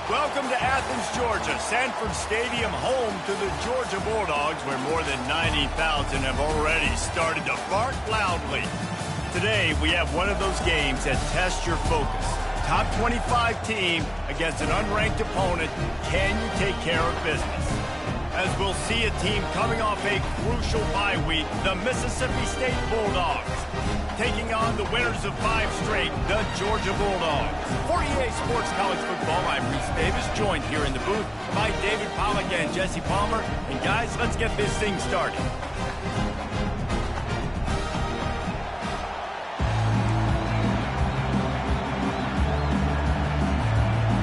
Welcome to Athens, Georgia, Sanford Stadium, home to the Georgia Bulldogs, where more than 90,000 have already started to bark loudly. Today, we have one of those games that tests your focus. Top 25 team against an unranked opponent. Can you take care of business? As we'll see a team coming off a crucial bye week, the Mississippi State Bulldogs, taking on the winners of 5 straight, the Georgia Bulldogs. For EA Sports College Football, I'm Reese Davis, joined here in the booth by David Pollack and Jesse Palmer. And guys, let's get this thing started.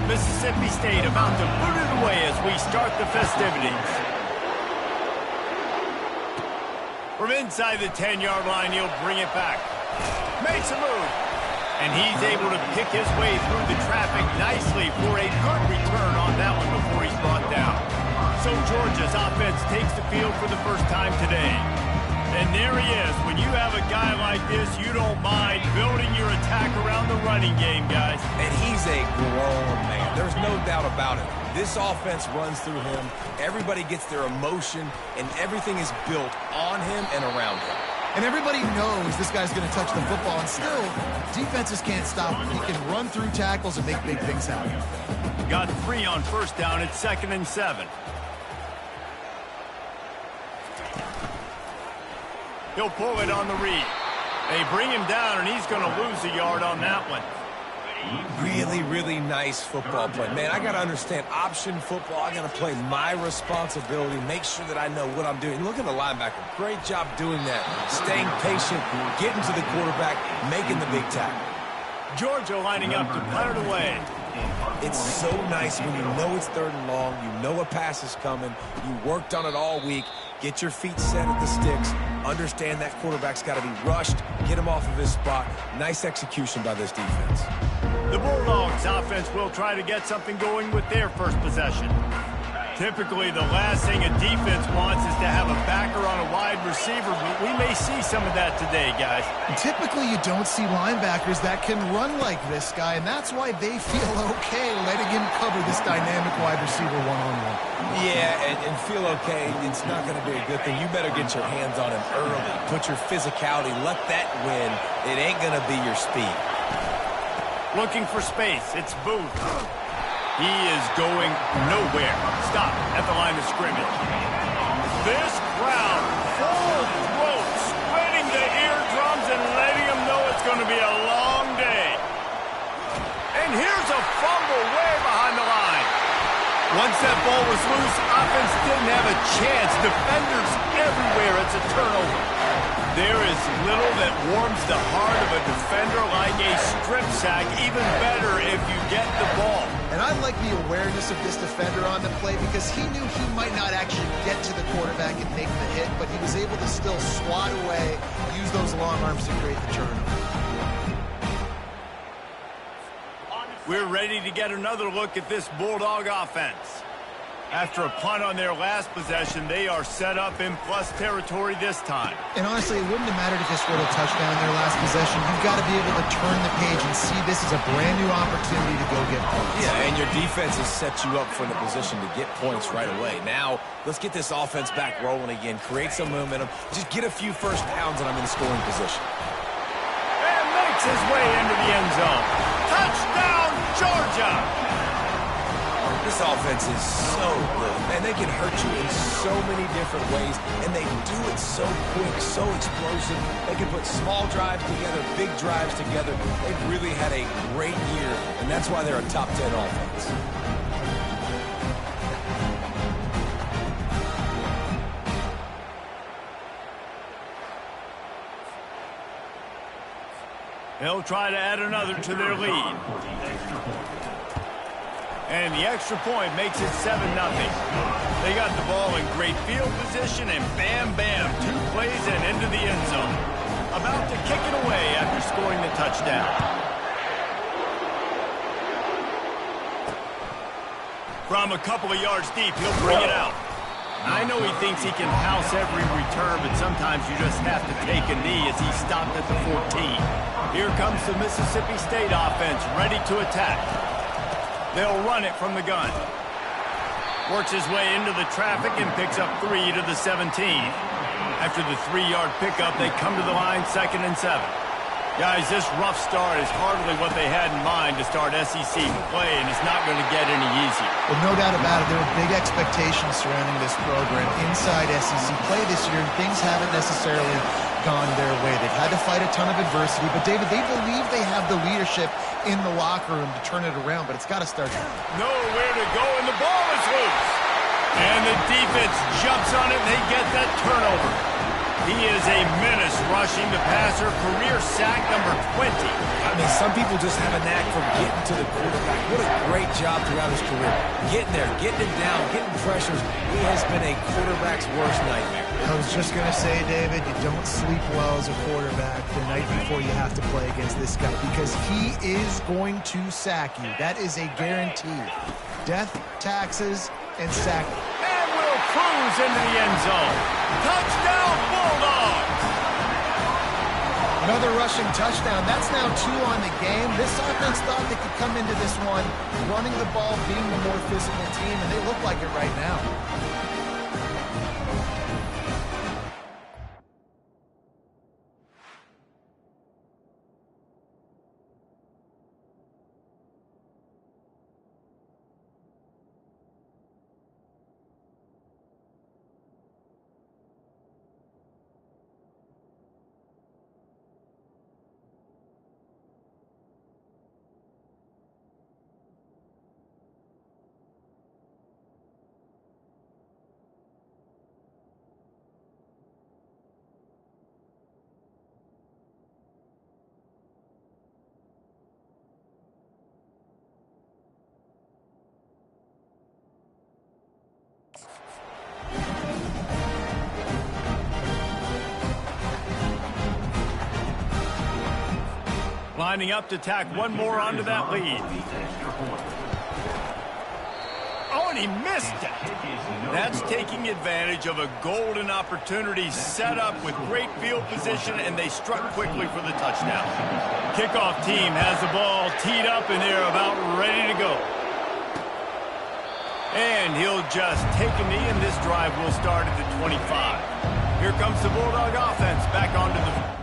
Mississippi State about to put it away as we start the festivities. From inside the 10-yard line, he'll bring it back. Makes a move. And he's able to pick his way through the traffic nicely for a good return on that one before he's brought down. So Georgia's offense takes the field for the first time today. And there he is. When you have a guy like this, you don't mind building your attack around the running game, guys. And he's a grown man. There's no doubt about it. This offense runs through him. Everybody gets their emotion, and everything is built on him and around him. And everybody knows this guy's going to touch the football, and still, defenses can't stop him. He can run through tackles and make big things happen. Got 3 on first down. It's 2nd and 7. He'll pull it on the read. They bring him down, and he's going to lose a yard on that one. Really, really nice football play. Man, I got to understand option football. I got to play my responsibility, make sure that I know what I'm doing. Look at the linebacker. Great job doing that. Staying patient, getting to the quarterback, making the big tackle. Georgia lining up to punt it away. It's so nice when you know it's 3rd and long, you know a pass is coming, you worked on it all week, get your feet set at the sticks, understand that quarterback's got to be rushed, get him off of his spot. Nice execution by this defense. The Bulldogs offense will try to get something going with their first possession. Typically, the last thing a defense wants is to have a backer on a wide receiver, but we may see some of that today, guys. Typically, you don't see linebackers that can run like this guy, and that's why they feel okay letting him cover this dynamic wide receiver one-on-one. Yeah, and feel okay, it's not going to be a good thing. You better get your hands on him early. Put your physicality, let that win. It ain't going to be your speed. Looking for space, it's Booth. He is going nowhere. Stop at the line of scrimmage. This crowd, full throat, sweating the eardrums and letting them know it's going to be a long day. And here's a fumble way behind the line. Once that ball was loose, offense didn't have a chance. Defenders everywhere. It's a turnover. There is little that warms the heart of a defender like a strip sack. Even better if you get the ball. And I like the awareness of this defender on the play because he knew he might not actually get to the quarterback and make the hit, but he was able to still swat away, use those long arms to create the turnover. We're ready to get another look at this Bulldog offense. After a punt on their last possession, they are set up in plus territory this time. And honestly, it wouldn't have mattered if this were a touchdown in their last possession. You've got to be able to turn the page and see this as a brand new opportunity to go get points. Yeah, and your defense has set you up for the position to get points right away. Now, let's get this offense back rolling again, create some momentum, just get a few first downs, and I'm in scoring position. And makes his way into the end zone. Touchdown, Georgia! This offense is so good, and they can hurt you in so many different ways, and they do it so quick, so explosive. They can put small drives together, big drives together. They've really had a great year, and that's why they're a top 10 offense. They'll try to add another to their lead. And the extra point makes it 7-0. They got the ball in great field position, and bam, bam, 2 plays and into the end zone. About to kick it away after scoring the touchdown. From a couple of yards deep, he'll bring it out. I know he thinks he can house every return, but sometimes you just have to take a knee as he stopped at the 14. Here comes the Mississippi State offense, ready to attack. They'll run it from the gun. Works his way into the traffic and picks up 3 to the 17. After the 3-yard pickup, they come to the line 2nd and 7. Guys, this rough start is hardly what they had in mind to start SEC play, and it's not going to get any easier. Well, no doubt about it. There were big expectations surrounding this program inside SEC play this year, and things haven't necessarily gone their way. They've had to fight a ton of adversity, but David, they believe they have the leadership in the locker room to turn it around, but it's got to start now. Nowhere to go, and the ball is loose. And the defense jumps on it, and they get that turnover. He is a menace rushing the passer, career sack number 20. I mean, some people just have a knack for getting to the quarterback. What a great job throughout his career. Getting there, getting him down, getting pressures. He has been a quarterback's worst nightmare. I was just going to say, David, you don't sleep well as a quarterback the night before you have to play against this guy because he is going to sack you. That is a guarantee. Death, taxes, and sack. And will cruise into the end zone. Touchdown, Bulldogs! Another rushing touchdown. That's now 2 on the game. This offense thought they could come into this one running the ball, being the more physical team, and they look like it right now. Lining up to tack one more onto that lead. Oh, and he missed it. That's taking advantage of a golden opportunity set up with great field position, and they struck quickly for the touchdown. Kickoff team has the ball teed up, and they're about ready to go. And he'll just take a knee, and this drive will start at the 25. Here comes the Bulldog offense back onto the...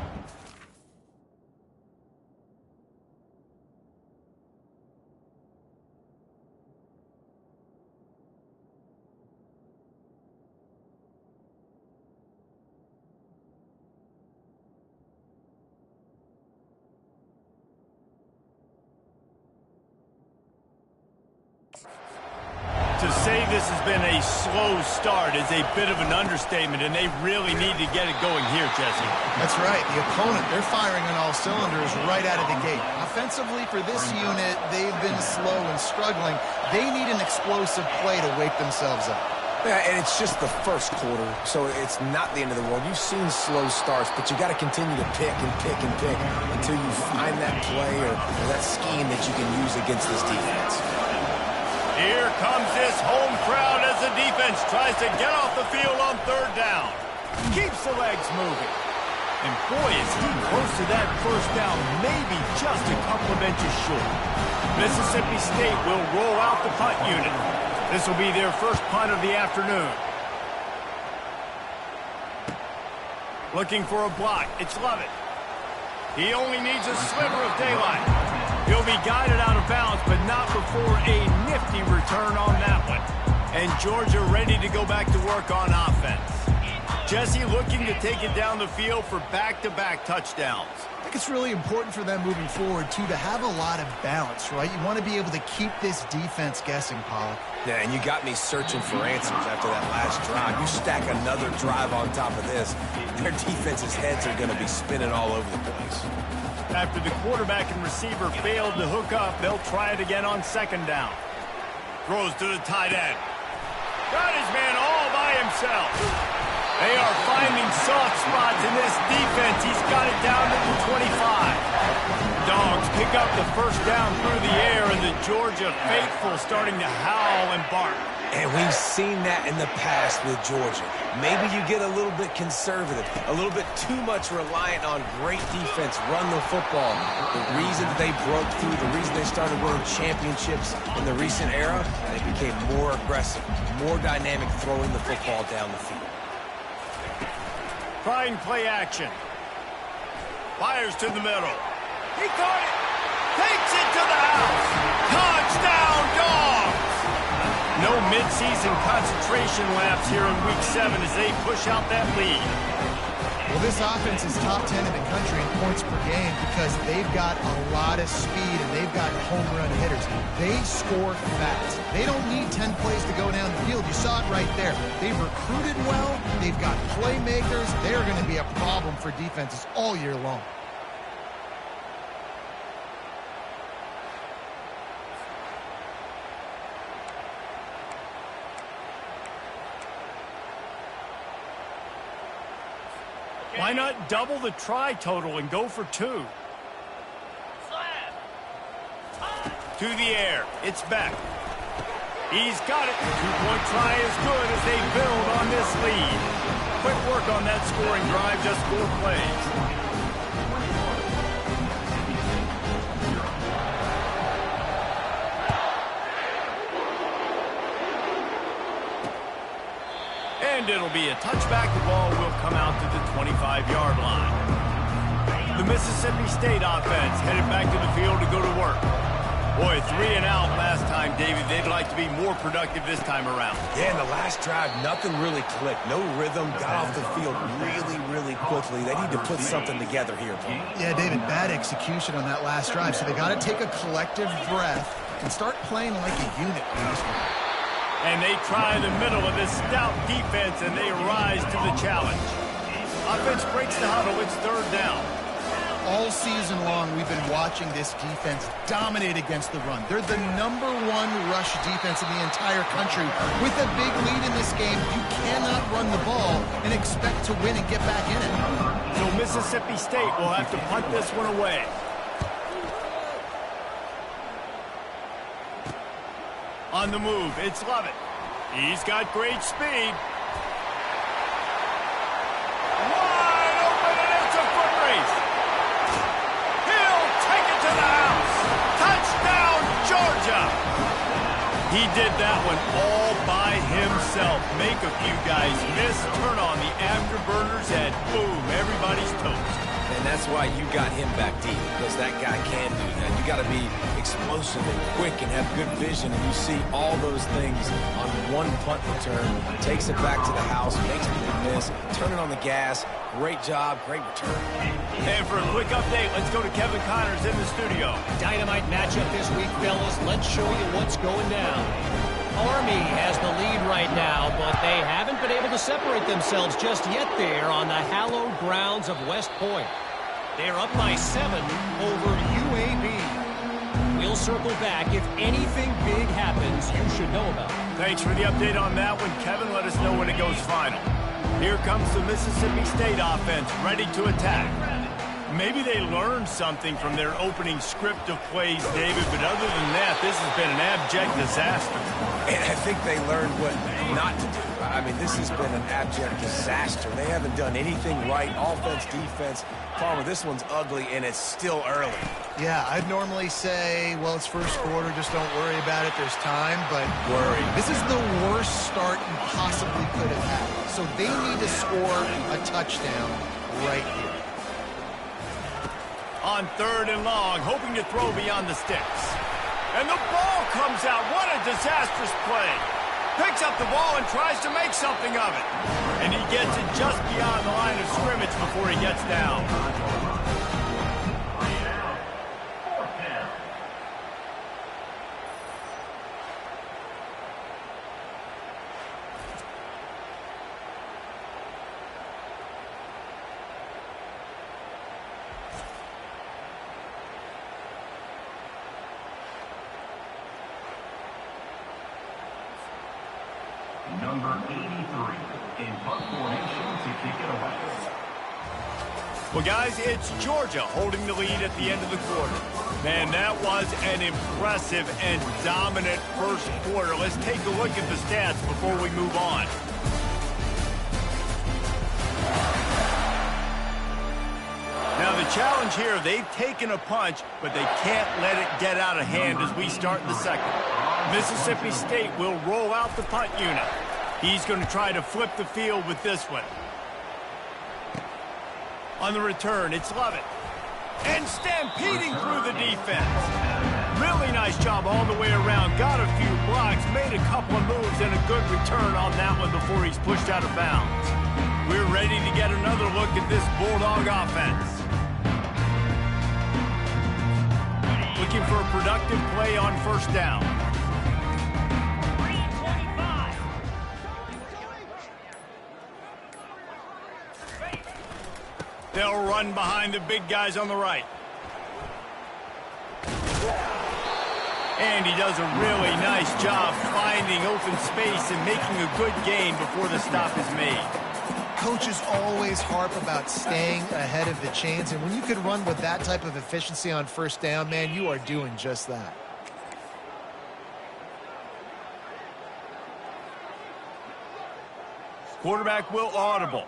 To say this has been a slow start is a bit of an understatement, and they really need to get it going here, Jesse. That's right. The opponent, they're firing on all cylinders right out of the gate. Offensively, for this unit, they've been slow and struggling. They need an explosive play to wake themselves up. Yeah, and it's just the first quarter, so it's not the end of the world. You've seen slow starts, but you got to continue to pick and pick and pick until you find that play or that scheme that you can use against this defense. Here comes this home crowd as the defense tries to get off the field on 3rd down. Keeps the legs moving. And boy, is he close to that first down, maybe just a couple of inches short. Mississippi State will roll out the punt unit. This will be their first punt of the afternoon. Looking for a block. It's Lovett. He only needs a sliver of daylight. He'll be guided out of bounds, but not before a nifty return on that one. And Georgia ready to go back to work on offense. Jesse looking to take it down the field for back-to-back touchdowns. I think it's really important for them moving forward, too, to have a lot of balance, right? You want to be able to keep this defense guessing, Pollock. Yeah, and you got me searching for answers after that last drive. You stack another drive on top of this, their defense's heads are going to be spinning all over the place. After the quarterback and receiver failed to hook up, they'll try it again on 2nd down. Throws to the tight end. Got his man all by himself. They are finding soft spots in this defense. He's got it down to the 25. Dogs pick up the first down through the air, and the Georgia faithful starting to howl and bark. And we've seen that in the past with Georgia. Maybe you get a little bit conservative, a little bit too much reliant on great defense, run the football. The reason they broke through, the reason they started winning championships in the recent era, they became more aggressive, more dynamic throwing the football down the field. Trying play action. Fires to the middle. He caught it. Takes it to the house. Touchdown, Dogs! No midseason concentration laps here in Week 7 as they push out that lead. Well, this offense is top 10 in the country in points per game because they've got a lot of speed and they've got home run hitters. They score fast. They don't need 10 plays to go down the field. You saw it right there. They've recruited well. They've got playmakers. They're going to be a problem for defenses all year long. Why not double the try total and go for 2? To the air. It's back. He's got it. Two-point try is good as they build on this lead. Quick work on that scoring drive, just 4 plays. And it'll be a touchback. The ball will come out to the 25-yard line. The Mississippi State offense headed back to the field to go to work. Boy, 3 and out last time, David. They'd like to be more productive this time around. Yeah, in the last drive, nothing really clicked. No rhythm, got off the field really quickly. They need to put something together here, Paul. Yeah, David, bad execution on that last drive. So they got to take a collective breath and start playing like a unit in this one. And they try the middle of this stout defense, and they rise to the challenge. Offense breaks the huddle. It's 3rd down. All season long, we've been watching this defense dominate against the run. They're the #1 rush defense in the entire country. With a big lead in this game, you cannot run the ball and expect to win and get back in it. So Mississippi State will have to punt this one away. On the move, it's Lovett. He's got great speed. Wide open, and it's a foot race. He'll take it to the house. Touchdown, Georgia. He did that one all by himself. Make a few guys miss, turn on the afterburners, and boom, everybody's toast. And that's why you got him back deep, because that guy can do that. You got to be explosive and quick and have good vision, and you see all those things on one punt return. Takes it back to the house, makes people miss, turning on the gas. Great job, great return. And for a quick update, let's go to Kevin Connors in the studio. Dynamite matchup this week, fellas. Let's show you what's going down. Army has the lead right now, but they haven't been able to separate themselves just yet there on the hallowed grounds of West Point. They're up by 7 over UAB. We'll circle back. If anything big happens, you should know about it. Thanks for the update on that one, Kevin. Let us know when it goes final. Here comes the Mississippi State offense, ready to attack. Maybe they learned something from their opening script of plays, David, but other than that, this has been an abject disaster. And I think they learned what not to do. I mean, this has been an abject disaster. They haven't done anything right, offense, defense. Palmer, this one's ugly, and it's still early. Yeah, I'd normally say, well, it's first quarter, just don't worry about it, there's time, but Worry. This is the worst start you possibly could have had. So they need to score a touchdown right here. On 3rd and long, hoping to throw beyond the sticks. And the ball comes out. What a disastrous play. Picks up the ball and tries to make something of it. And he gets it just beyond the line of scrimmage before he gets down. Number 83 in punt formation to kick it away. Well, guys, it's Georgia holding the lead at the end of the quarter. Man, that was an impressive and dominant first quarter. Let's take a look at the stats before we move on. Now, the challenge here, they've taken a punch, but they can't let it get out of hand as we start the second. Mississippi State will roll out the punt unit. He's going to try to flip the field with this one. On the return, it's Lovett. And stampeding through the defense. Really nice job all the way around. Got a few blocks, made a couple of moves, and a good return on that one before he's pushed out of bounds. We're ready to get another look at this Bulldog offense. Looking for a productive play on first down. They'll run behind the big guys on the right. And he does a really nice job finding open space and making a good gain before the stop is made. Coaches always harp about staying ahead of the chains, and when you can run with that type of efficiency on first down, man, you are doing just that. Quarterback will audible.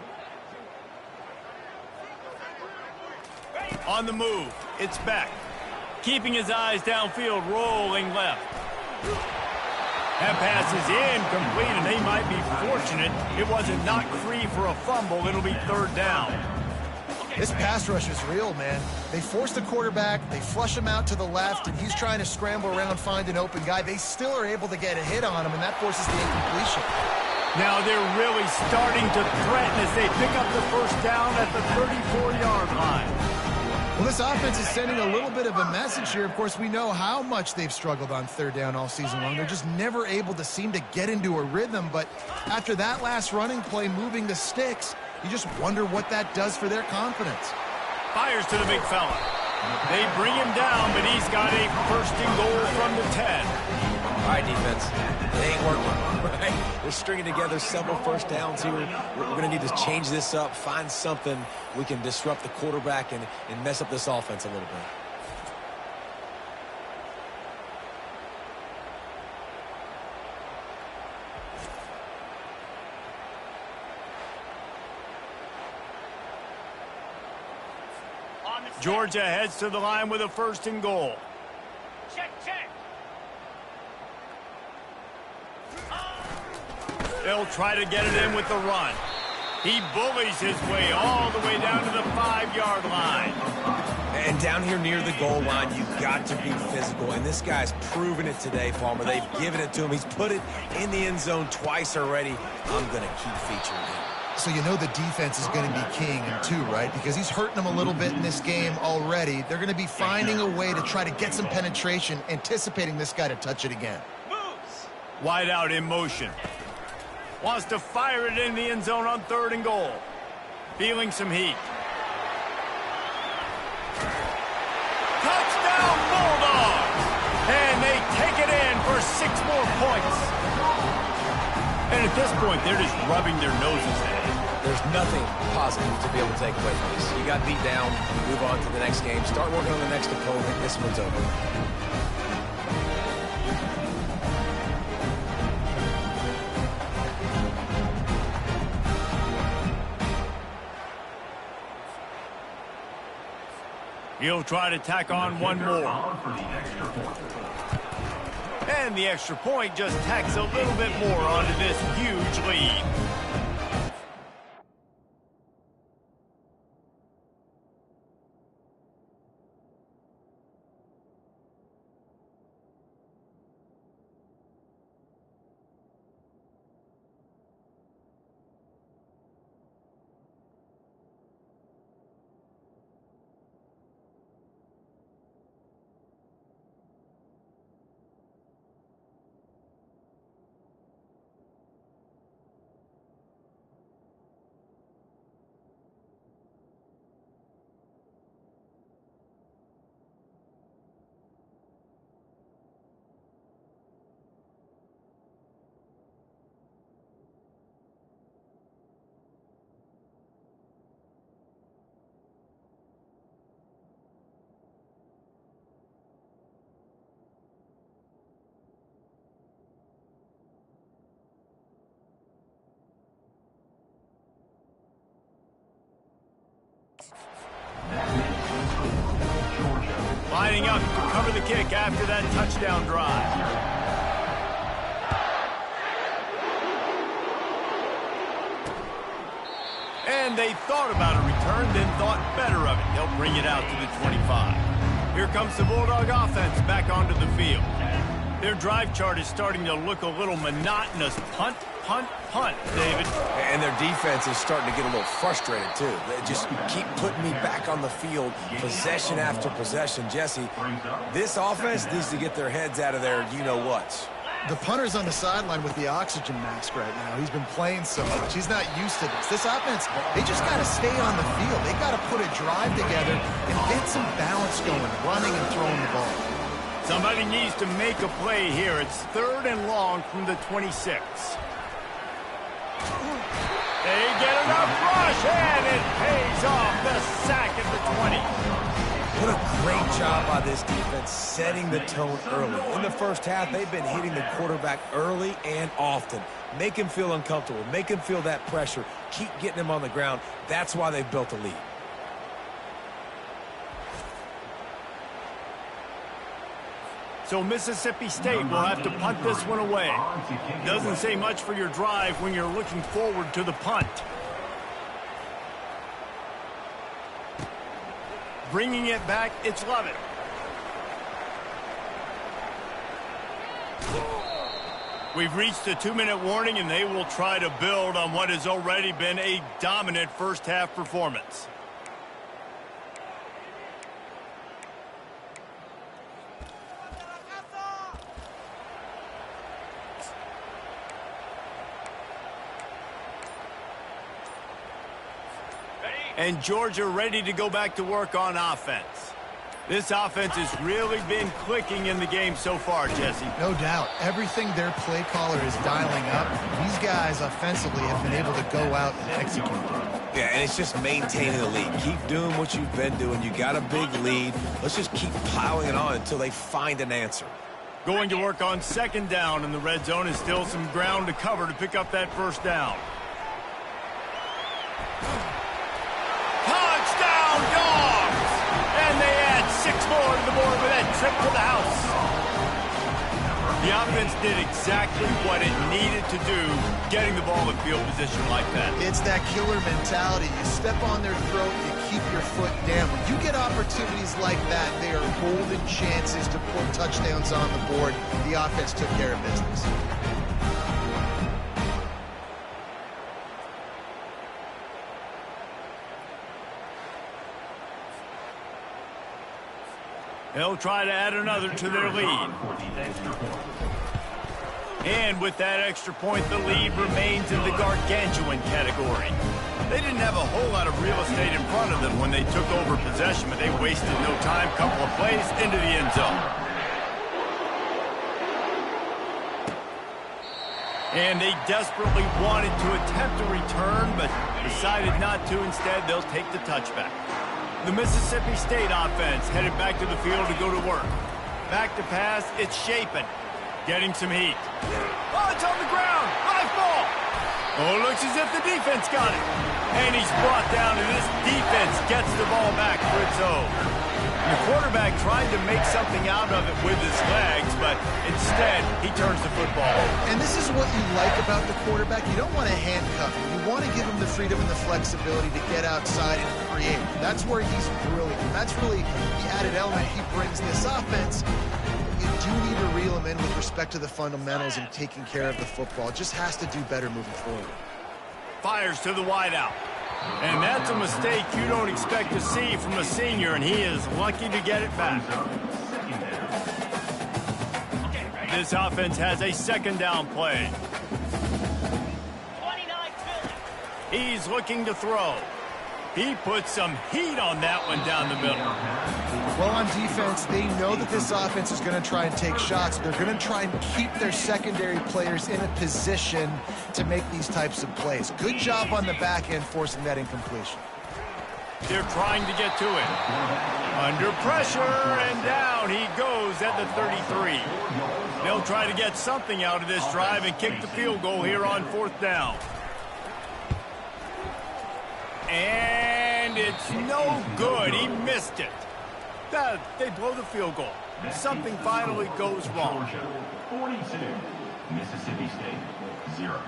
On the move, it's Beck. Keeping his eyes downfield, rolling left. That pass is incomplete, and they might be fortunate it wasn't knocked free for a fumble. It'll be third down. This pass rush is real, man. They force the quarterback, they flush him out to the left, and he's trying to scramble around, find an open guy. They still are able to get a hit on him, and that forces the incompletion. Now they're really starting to threaten as they pick up the first down at the 34-yard line. Well, this offense is sending a little bit of a message here. Of course, we know how much they've struggled on third down all season long. They're just never able to seem to get into a rhythm. But after that last running play, moving the sticks, you just wonder what that does for their confidence. Fires to the big fella. They bring him down, but he's got a first and goal from the 10. All right, defense. It ain't working, right? We're stringing together several first downs here. We're going to need to change this up, find something we can disrupt the quarterback and mess up this offense a little bit. Georgia heads to the line with a first and goal. Check, check. They'll try to get it in with the run. He bullies his way all the way down to the 5-yard line. And down here near the goal line, you've got to be physical. And this guy's proven it today, Palmer. They've given it to him. He's put it in the end zone twice already. I'm going to keep featuring him. So you know the defense is going to be king in two, right? Because he's hurting them a little bit in this game already. They're going to be finding a way to try to get some penetration, anticipating this guy to touch it again. Moves. Wide out in motion. Wants to fire it in the end zone on third and goal. Feeling some heat. Touchdown Bulldogs! And they take it in for 6 more points. And at this point, they're just rubbing their noses in it. There's nothing positive to be able to take away from this. You got beat down, move on to the next game, start working on the next opponent. This one's over. He'll try to tack on one more. And the extra point just tacks a little bit more onto this huge lead. lining up to cover the kick after that touchdown drive. And they thought about a return, then thought better of it. They'll bring it out to the 25. Here comes the Bulldog offense back onto the field. Their drive chart is starting to look a little monotonous. Punt, punt, punt, David. And their defense is starting to get a little frustrated, too. They just keep putting me back on the field, possession after possession. Jesse, this offense needs to get their heads out of their you-know-whats. The punter's on the sideline with the oxygen mask right now. He's been playing so much. He's not used to this. This offense, they just got to stay on the field. They got to put a drive together and get some balance going, running and throwing the ball. Somebody needs to make a play here. It's 3rd and long from the 26. They get enough rush, and it pays off. The sack at the 20. What a great job by this defense setting the tone early. In the first half, they've been hitting the quarterback early and often. Make him feel uncomfortable. Make him feel that pressure. Keep getting him on the ground. That's why they've built a lead. So Mississippi State will have to punt this one away. Doesn't say much for your drive when you're looking forward to the punt. Bringing it back, it's Lovett. We've reached a 2-minute warning, and they will try to build on what has already been a dominant first-half performance. And Georgia ready to go back to work on offense. This offense has really been clicking in the game so far, Jesse. No doubt. Everything their play caller is dialing up, these guys offensively have been able to go out and execute. Yeah, and it's just maintaining the lead. Keep doing what you've been doing. You got a big lead. Let's just keep piling it on until they find an answer. Going to work on 2nd down in the red zone is still some ground to cover to pick up that first down. Touchdown, Dogs! And they add 6 more to the board with that trip to the house. The offense did exactly what it needed to do, getting the ball in field position like that. It's that killer mentality. You step on their throat, you keep your foot down. When you get opportunities like that, they are golden chances to put touchdowns on the board. The offense took care of business. They'll try to add another to their lead. And with that extra point, the lead remains in the gargantuan category. They didn't have a whole lot of real estate in front of them when they took over possession, but they wasted no time. Couple of plays into the end zone. And they desperately wanted to attempt a return, but decided not to. Instead, they'll take the touchback. The Mississippi State offense headed back to the field to go to work. Back to pass, it's Shapen. Getting some heat. Oh, it's on the ground. High ball. Oh, looks as if the defense got it. And he's brought down, and this defense gets the ball back for its own. The quarterback tried to make something out of it with his legs, but instead, he turns the football over. And this is what you like about the quarterback. You don't want to handcuff him. You want to give him the freedom and the flexibility to get outside and create. That's where he's brilliant. That's really the added element he brings in this offense. You do need to reel him in with respect to the fundamentals and taking care of the football. It just has to do better moving forward. Fires to the wideout. And that's a mistake you don't expect to see from a senior, and he is lucky to get it back. This offense has a 2nd down play. He's looking to throw. He put some heat on that one down the middle. Well, on defense, they know that this offense is going to try and take shots. They're going to try and keep their secondary players in a position to make these types of plays. Good job on the back end forcing that incompletion. They're trying to get to it. Under pressure, and down he goes at the 33. They'll try to get something out of this drive and kick the field goal here on 4th down. And it's no good. He missed it. They blow the field goal. Something finally goes wrong. Georgia, 42. Mississippi State, 0.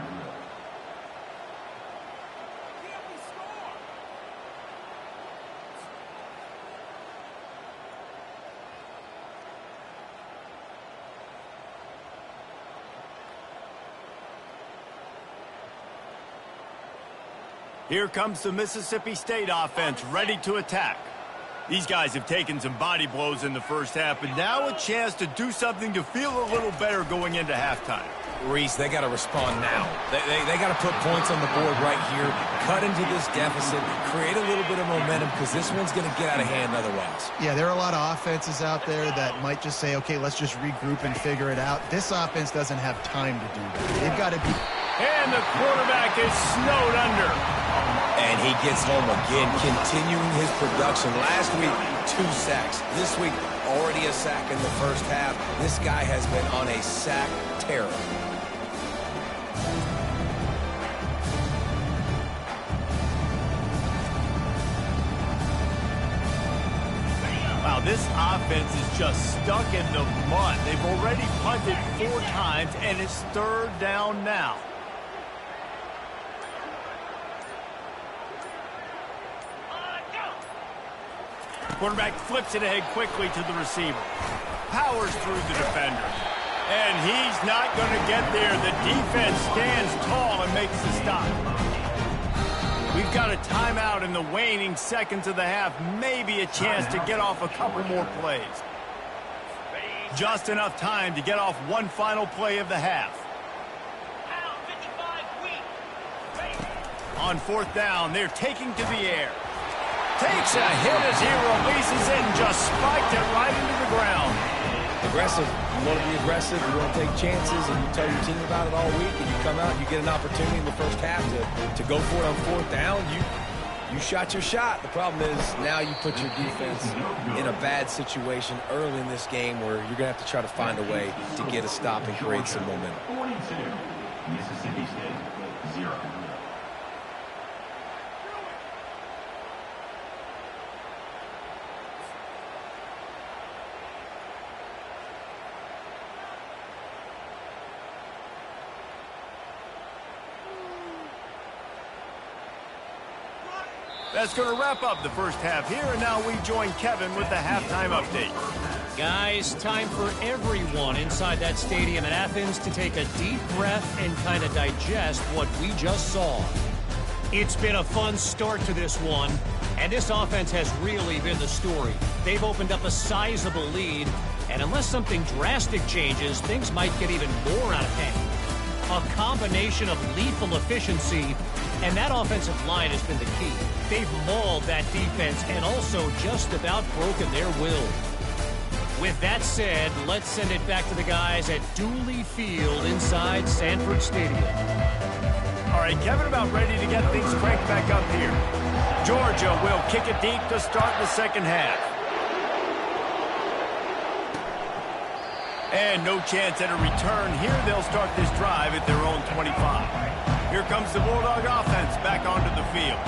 Here comes the Mississippi State offense, ready to attack. These guys have taken some body blows in the first half, but now a chance to do something to feel a little better going into halftime. Reese, they got to respond now. They got to put points on the board right here, cut into this deficit, create a little bit of momentum, because this one's going to get out of hand otherwise. Yeah, there are a lot of offenses out there that might just say, okay, let's just regroup and figure it out. This offense doesn't have time to do that. They've got to be... And the quarterback is snowed under. And he gets home again, continuing his production. Last week, 2 sacks. This week, already a sack in the first half. This guy has been on a sack terror. Wow, this offense is just stuck in the mud. They've already punted 4 times, and it's 3rd down now. Quarterback flips it ahead quickly to the receiver. Powers through the defender. And he's not going to get there. The defense stands tall and makes the stop. We've got a timeout in the waning seconds of the half. Maybe a chance to get off a couple more plays. Just enough time to get off one final play of the half. On 4th down, they're taking to the air. Takes a hit as he releases it and just spiked it right into the ground. Aggressive. You want to be aggressive. You want to take chances, and you tell your team about it all week, and you come out and you get an opportunity in the first half to go for it on 4th down. You shot your shot. The problem is now you put your defense in a bad situation early in this game where you're going to have to try to find a way to get a stop and create some momentum. 42. Mississippi State, 0. That's going to wrap up the first half here, and now we join Kevin with the halftime update. Guys, time for everyone inside that stadium in Athens to take a deep breath and kind of digest what we just saw. It's been a fun start to this one, and this offense has really been the story. They've opened up a sizable lead, and unless something drastic changes, things might get even more out of hand. A combination of lethal efficiency, and that offensive line has been the key. They've mauled that defense and also just about broken their will. With that said, let's send it back to the guys at Dooley Field inside Sanford Stadium. All right, Kevin, about ready to get things cranked back up here. Georgia will kick it deep to start the second half. And no chance at a return here. They'll start this drive at their own 25. Here comes the Bulldog offense back onto the field.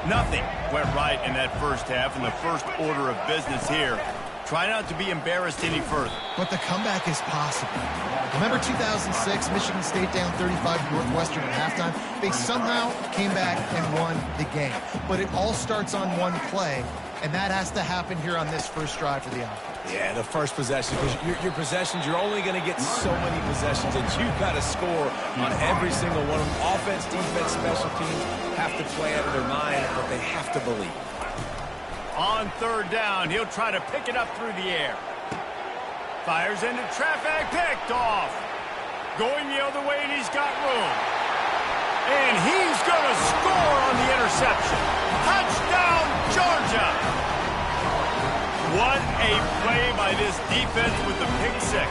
Nothing went right in that first half, and the first order of business here. Try not to be embarrassed any further. But the comeback is possible. Remember 2006, Michigan State down 35 Northwestern at halftime? They somehow came back and won the game. But it all starts on one play, and that has to happen here on this first drive for the offense. Yeah, the first possession. Because your possessions, you're only going to get so many possessions, and you've got to score on every single one of them. Offense, defense, special teams have to play out of their mind, but they have to believe. On 3rd down, he'll try to pick it up through the air. Fires into traffic, picked off. Going the other way, and he's got room. And he's going to score on the interception. Touchdown, Georgia! What a play by this defense with the pick six.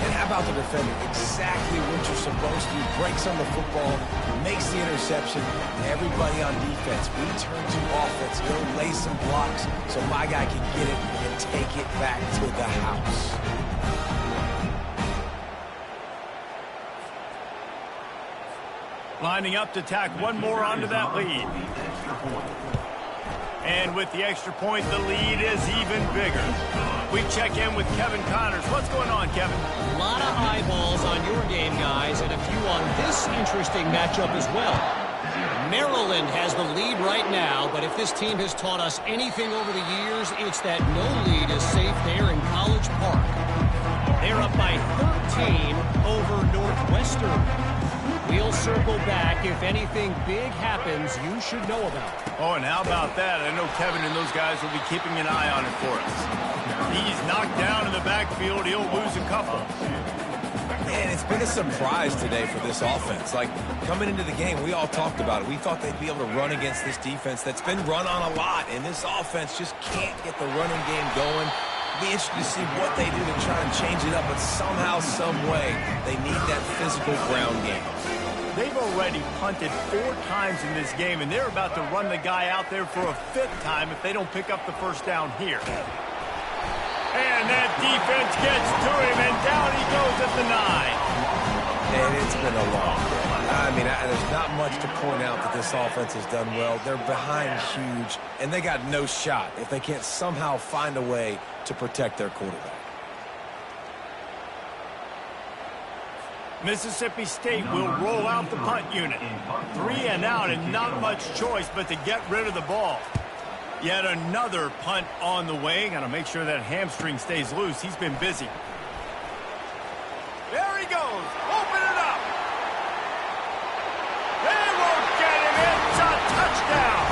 And how about the defender? Exactly what you're supposed to do. Breaks on the football, makes the interception. Everybody on defense, we turn to offense. Go lay some blocks so my guy can get it and take it back to the house. Lining up to tack one more onto that lead. And with the extra point, the lead is even bigger. We check in with Kevin Connors. What's going on, Kevin? A lot of eyeballs on your game, guys, and a few on this interesting matchup as well. Maryland has the lead right now, but if this team has taught us anything over the years, it's that no lead is safe there in College Park. They're up by 13 over Northwestern. We'll circle back if anything big happens you should know about. Oh, and how about that? I know Kevin and those guys will be keeping an eye on it for us. He's knocked down in the backfield. He'll lose a couple. Man, it's been a surprise today for this offense. Like, coming into the game, we all talked about it. We thought they'd be able to run against this defense that's been run on a lot, and this offense just can't get the running game going. Be interested to see what they do to try and change it up, but somehow, some way, they need that physical ground game. They've already punted 4 times in this game, and they're about to run the guy out there for a 5th time if they don't pick up the first down here. And that defense gets to him, and down he goes at the 9. And it's been a long day. I mean, there's not much to point out that this offense has done well. They're behind huge, and they got no shot if they can't somehow find a way to protect their quarterback. Mississippi State will roll out the punt unit. 3 and out, and not much choice but to get rid of the ball. Yet another punt on the way. Got to make sure that hamstring stays loose. He's been busy. There he goes. Open it up. They won't get him. It's a touchdown.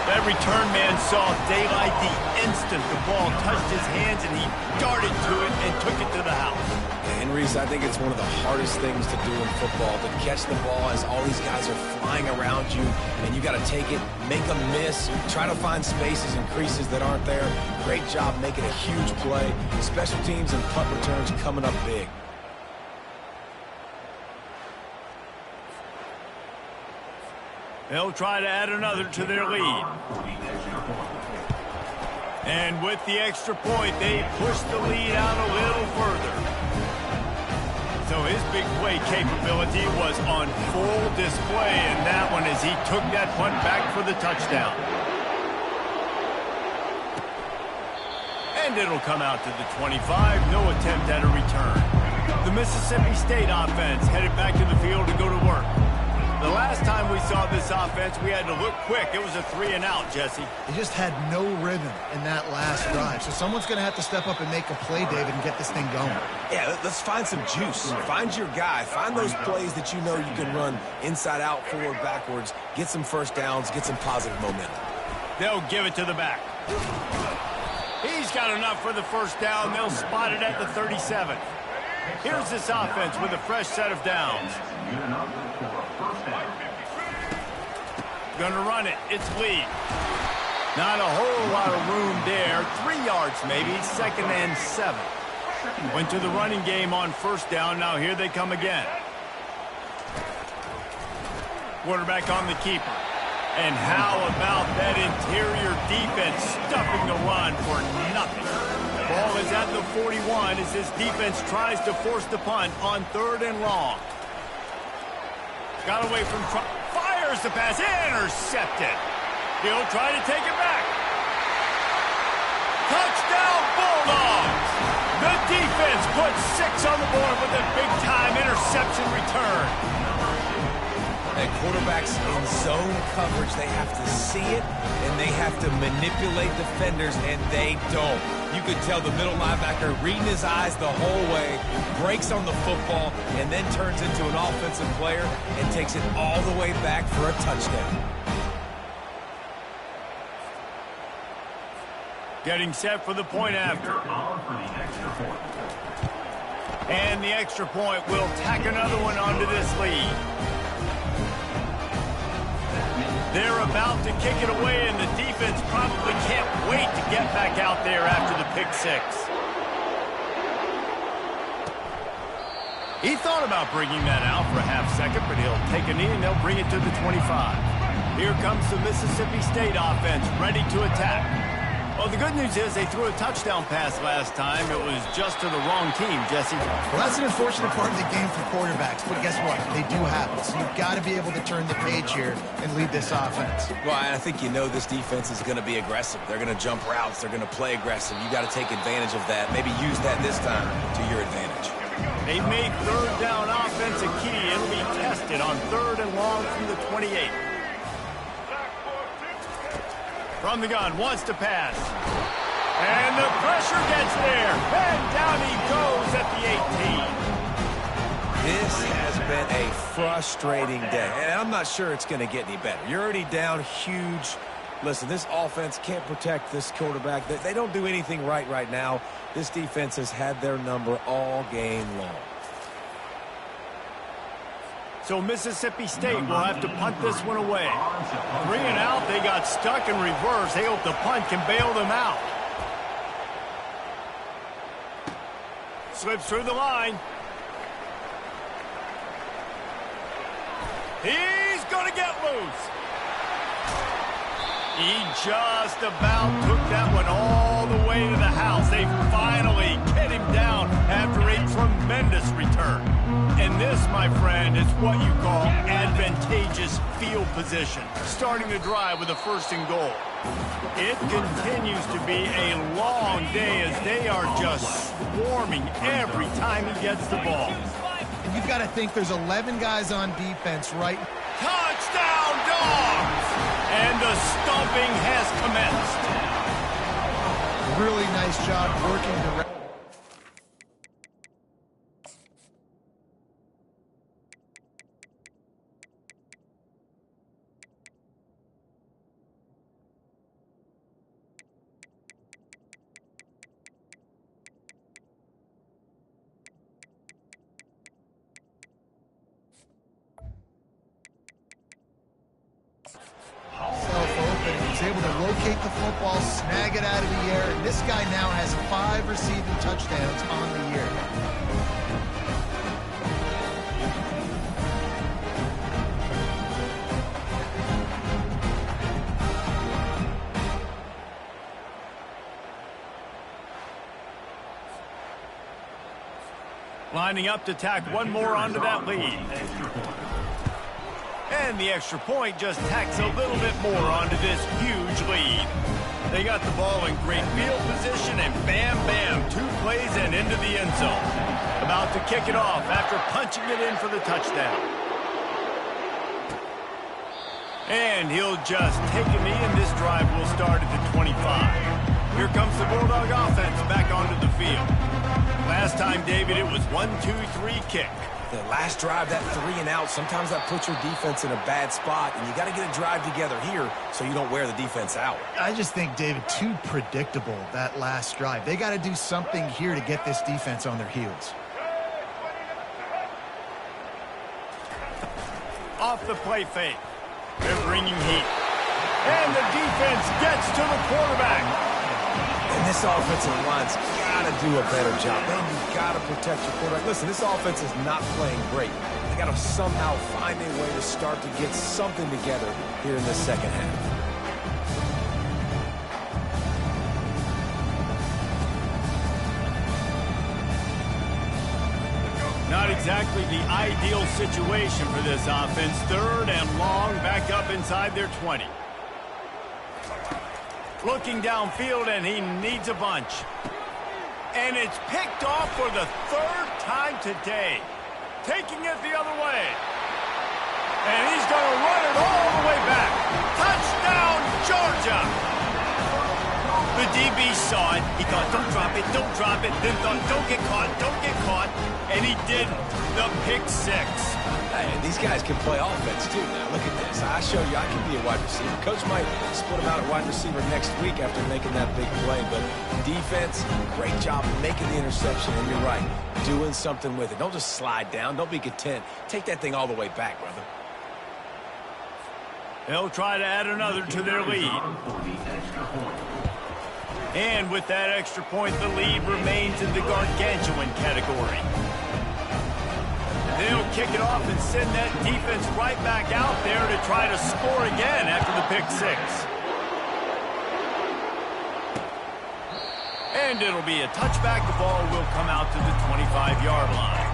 That return man saw daylight the instant the ball touched his hands, and he darted to it and took it to the house. And Reese, I think it's one of the hardest things to do in football, to catch the ball as all these guys are flying around you, and you got to take it, make a miss, try to find spaces and creases that aren't there. Great job making a huge play. Special teams and punt returns coming up big. They'll try to add another to their lead. And with the extra point, they push the lead out a little further. So his big play capability was on full display in that one as he took that punt back for the touchdown. And it'll come out to the 25. No attempt at a return. The Mississippi State offense headed back to the field to go to work. The last time we saw this offense, we had to look quick. It was a 3 and out, Jesse. They just had no rhythm in that last drive. So someone's going to have to step up and make a play, David, and get this thing going. Yeah, let's find some juice. Find your guy. Find those plays that you know you can run inside out, forward, backwards. Get some first downs. Get some positive momentum. They'll give it to the back. He's got enough for the first down. They'll spot it at the 37. Here's this offense with a fresh set of downs. Gonna run it. It's Lee. Not a whole lot of room there. 3 yards maybe. 2nd and 7. Went to the running game on first down. Now here they come again. Quarterback on the keeper. And how about that interior defense stuffing the run for nothing? Ball is at the 41 as this defense tries to force the punt on 3rd and long. Got away from fires the pass, intercepted. He'll try to take it back. Touchdown Bulldogs! The defense puts 6 on the board with a big-time interception return. And quarterbacks in zone coverage, they have to see it, and they have to manipulate defenders, and they don't. You could tell the middle linebacker reading his eyes the whole way, breaks on the football, and then turns into an offensive player and takes it all the way back for a touchdown. Getting set for the point after. And the extra point will tack another one onto this lead. They're about to kick it away, and the defense probably can't wait to get back out there after the pick 6. He thought about bringing that out for a half second, but he'll take a knee, and they'll bring it to the 25. Here comes the Mississippi State offense, ready to attack. Well, the good news is they threw a touchdown pass last time. It was just to the wrong team, Jesse. Well, that's an unfortunate part of the game for quarterbacks, but guess what? They do happen. So you've got to be able to turn the page here and lead this offense. Well, I think this defense is going to be aggressive. They're going to jump routes. They're going to play aggressive. You got to take advantage of that. Maybe use that this time to your advantage. They make third down offense a key. It'll be tested on 3rd and long from the 28. From the gun, wants to pass. And the pressure gets there. And down he goes at the 18. This has been a frustrating day. And I'm not sure it's going to get any better. You're already down huge. Listen, this offense can't protect this quarterback. They don't do anything right now. This defense has had their number all game long. So Mississippi State will have to punt this one away. 3 and out, they got stuck in reverse. They hope the punt can bail them out. Slips through the line. He's going to get loose. He just about took that one all the way to the house. They finally get him down after a tremendous return. And this, my friend, is what you call advantageous field position. Starting the drive with a 1st and goal. It continues to be a long day as they are just swarming every time he gets the ball. And you've got to think there's 11 guys on defense, right? Touchdown, Dogs! And the stomping has commenced. Really nice job working the able to locate the football, snag it out of the air, and this guy now has 5 receiving touchdowns on the year. Lining up to tack one more onto that lead. And the extra point just tacks a little bit more onto this huge lead. They got the ball in great field position, and bam, bam, 2 plays and into the end zone. About to kick it off after punching it in for the touchdown. And he'll just take a knee, and this drive will start at the 25. Here comes the Bulldog offense back onto the field. Last time, David, it was 1-2-3 kick. The last drive, that 3 and out, sometimes that puts your defense in a bad spot, and you got to get a drive together here so you don't wear the defense out. I just think, David, too predictable, that last drive. They got to do something here to get this defense on their heels. Off the play fake. They're bringing heat. And the defense gets to the quarterback. And this offensive line's got to do a better job. Man, you've got to protect your quarterback. Listen, this offense is not playing great. They got to somehow find a way to start to get something together here in the second half. Not exactly the ideal situation for this offense. 3rd and long, back up inside their 20. Looking downfield, and he needs a bunch. And it's picked off for the 3rd time today. Taking it the other way. And he's going to run it all the way back. Touchdown, Georgia! The DB saw it. He thought, don't drop it, don't drop it. Then thought, don't get caught, don't get caught. And he didn't. The pick 6. Hey, these guys can play offense, too. Now, look at this. I show you I can be a wide receiver. Coach might split him out at wide receiver next week after making that big play. But defense, great job making the interception. And you're right, doing something with it. Don't just slide down. Don't be content. Take that thing all the way back, brother. They'll try to add another to their lead. And with that extra point, the lead remains in the gargantuan category. They'll kick it off and send that defense right back out there to try to score again after the pick 6. And it'll be a touchback. The ball will come out to the 25-yard line.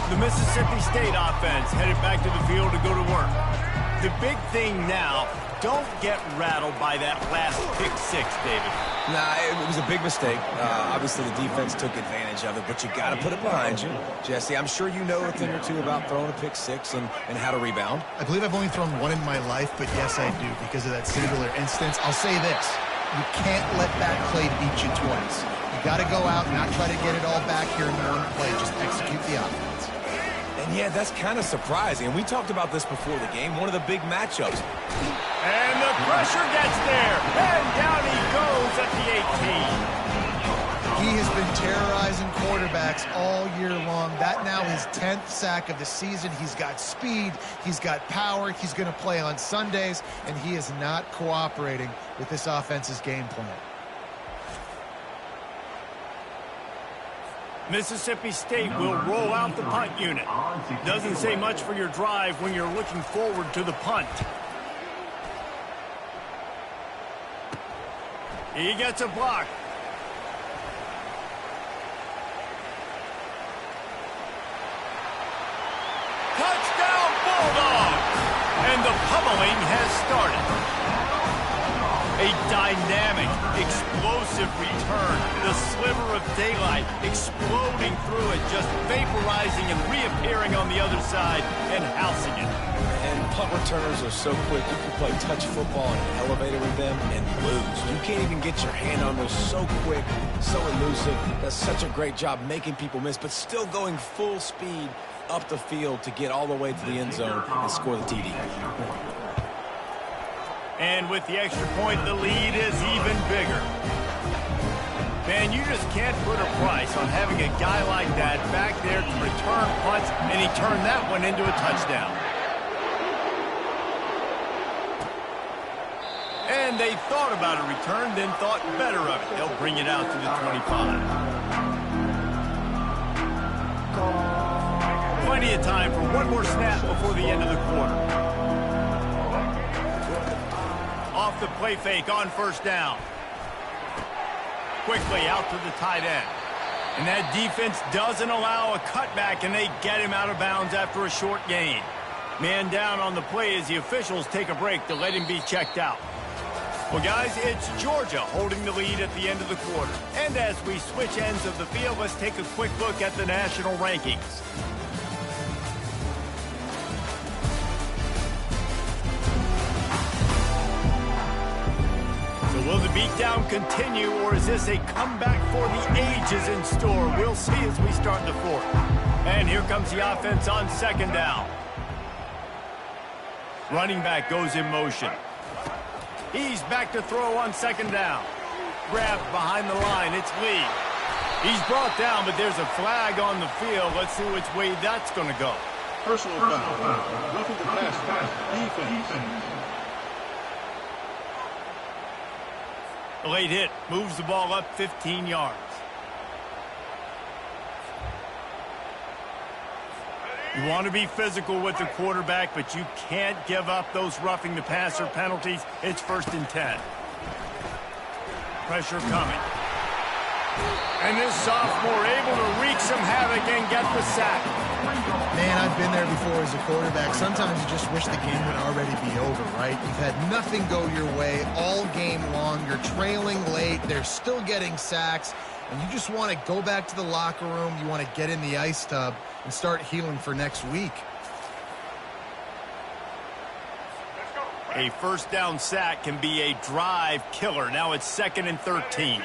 The Mississippi State offense headed back to the field to go to work. The big thing now, don't get rattled by that last pick six, David. Nah, it was a big mistake. Obviously, the defense took advantage of it, but you got to put it behind you. Jesse, I'm sure you know a thing or two about throwing a pick six and how to rebound. I believe I've only thrown one in my life, but yes, I do, because of that singular instance. I'll say this. You can't let that play beat you twice. You got to go out and not try to get it all back here in one play. Just execute the offense. And yeah, that's kind of surprising. And we talked about this before the game, one of the big matchups. And the pressure gets there. And down he goes at the 18. He has been terrorizing quarterbacks all year long. That now his 10th sack of the season. He's got speed. He's got power. He's going to play on Sundays. And he is not cooperating with this offense's game plan. Mississippi State will roll out the punt unit. Doesn't say much for your drive when you're looking forward to the punt. He gets a block. Touchdown Bulldogs! And the pummeling has started. A dynamic, explosive return. The sliver of daylight exploding through it, just vaporizing and reappearing on the other side and housing it. And punt returners are so quick. You can play touch football in an elevator with them and lose. You can't even get your hand on those. So quick, so elusive. Does such a great job making people miss, but still going full speed up the field to get all the way to the end zone and score the TD. And with the extra point, the lead is even bigger. Man, you just can't put a price on having a guy like that back there to return punts, and he turned that one into a touchdown. And they thought about a return, then thought better of it. They'll bring it out to the 25. Plenty of time for one more snap before the end of the quarter. Off the play fake on first down. Quickly out to the tight end. And that defense doesn't allow a cutback, and they get him out of bounds after a short gain. Man down on the play as the officials take a break to let him be checked out. Well, guys, it's Georgia holding the lead at the end of the quarter. And as we switch ends of the field, let's take a quick look at the national rankings. Will the beatdown continue, or is this a comeback for the ages in store? We'll see as we start the fourth. And here comes the offense on second down. Running back goes in motion. He's back to throw on second down. Grabbed behind the line. It's Lee. He's brought down, but there's a flag on the field. Let's see which way that's going to go. Personal foul. Roughing the pass. Defense. A late hit moves the ball up 15 yards. You want to be physical with the quarterback, but you can't give up those roughing the passer penalties. It's 1st and 10. Pressure coming. And this sophomore able to wreak some havoc and get the sack. Man, I've been there before as a quarterback. Sometimes you just wish the game would already be over, right? You've had nothing go your way all game long. You're trailing late. They're still getting sacks. And you just want to go back to the locker room. You want to get in the ice tub and start healing for next week. A first down sack can be a drive killer. Now it's 2nd and 13.